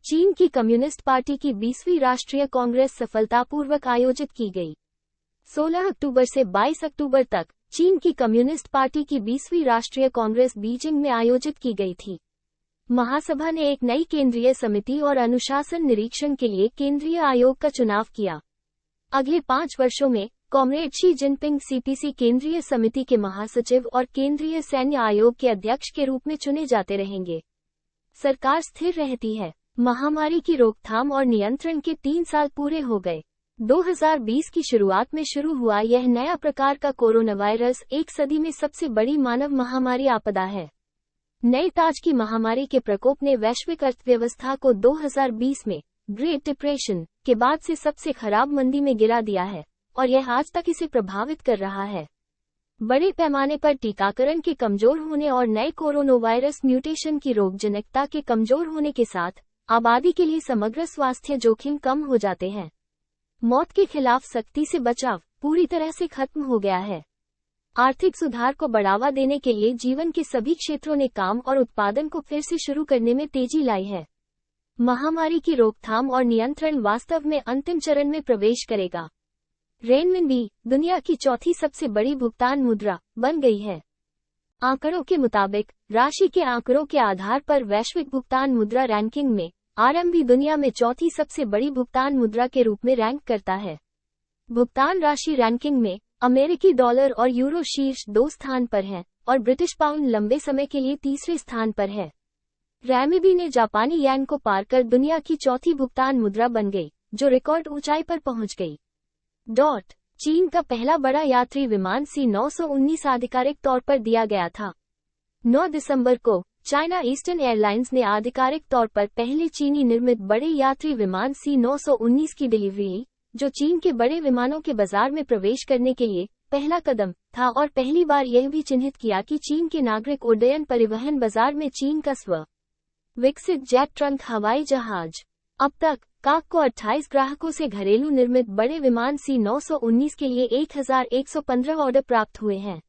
चीन की communist party की 20वीं राष्ट्रीय कांग्रेस सफलतापूर्वक आयोजित की गई। 16 अक्टूबर से 22 अक्टूबर तक चीन की कम्युनिस्ट पार्टी की 20वीं राष्ट्रीय कांग्रेस बीजिंग में आयोजित की गई थी। महासभा ने एक नई केंद्रीय समिति और अनुशासन निरीक्षण के लिए केंद्रीय आयोग का चुनाव किया। अगले 5 वर्षों में कॉमरेड शी जिनपिंग सीपीसी केंद्रीय समिति के महासचिव और केंद्रीय सैन्य आयोग के अध्यक्ष के रूप में चुने जाते रहेंगे। सरकार स्थिर रहती है। महामारी की रोकथाम और नियंत्रण के 3 साल पूरे हो गए। 2020 की शुरुआत में शुरू हुआ यह नया प्रकार का कोरोना वायरस एक सदी में सबसे बड़ी मानव महामारी आपदा है। नए ताज की महामारी के प्रकोप ने वैश्विक अर्थव्यवस्था को 2020 में ग्रेट डिप्रेशन के बाद से सबसे खराब मंदी में गिरा दिया है और यह आज तक इसे प्रभावित कर रहा है। बड़े पैमाने पर टीकाकरण के कमजोर होने और नए कोरोना वायरस म्यूटेशन की रोगजनकता के कमजोर होने के साथ आबादी के लिए समग्र स्वास्थ्य जोखिम कम हो जाते हैं। मौत के खिलाफ सख्ती से बचाव पूरी तरह से खत्म हो गया है। आर्थिक सुधार को बढ़ावा देने के लिए जीवन के सभी क्षेत्रों ने काम और उत्पादन को फिर से शुरू करने में तेजी लाई है। महामारी की रोकथाम और नियंत्रण वास्तव में अंतिम चरण में प्रवेश करेगा। रेनमिनबी दुनिया की चौथी सबसे बड़ी भुगतान मुद्रा बन गई है। आंकड़ों के मुताबिक राशि के आंकड़ों के आधार पर वैश्विक भुगतान मुद्रा रैंकिंग में आरएमबी दुनिया में चौथी सबसे बड़ी भुगतान मुद्रा के रूप में रैंक करता है। भुगतान राशि रैंकिंग में अमेरिकी डॉलर और यूरो शीर्ष 2 स्थान पर हैं और ब्रिटिश पाउंड लंबे समय के लिए तीसरे स्थान पर है। रैनमिनबी ने जापानी येन को पार कर दुनिया की चौथी भुगतान मुद्रा बन गई, जो रिकॉर्ड ऊंचाई पर पहुंच गई। चीन का पहला बड़ा यात्री विमान C919 आधिकारिक तौर पर दिया गया था। 9 दिसंबर को चाइना ईस्टर्न एयरलाइंस ने आधिकारिक तौर पर पहले चीनी निर्मित बड़े यात्री विमान C919 की डिलीवरी ली, जो चीन के बड़े विमानों के बाजार में प्रवेश करने के लिए पहला कदम था और पहली बार यह भी चिन्हित किया कि चीन के नागरिक उड्डयन परिवहन बाजार में चीन का स्व विकसित जेट ट्रंक हवाई जहाज। अब तक काक को 28 ग्राहकों से घरेलू निर्मित बड़े विमान C919 के लिए 1115 ऑर्डर प्राप्त हुए हैं।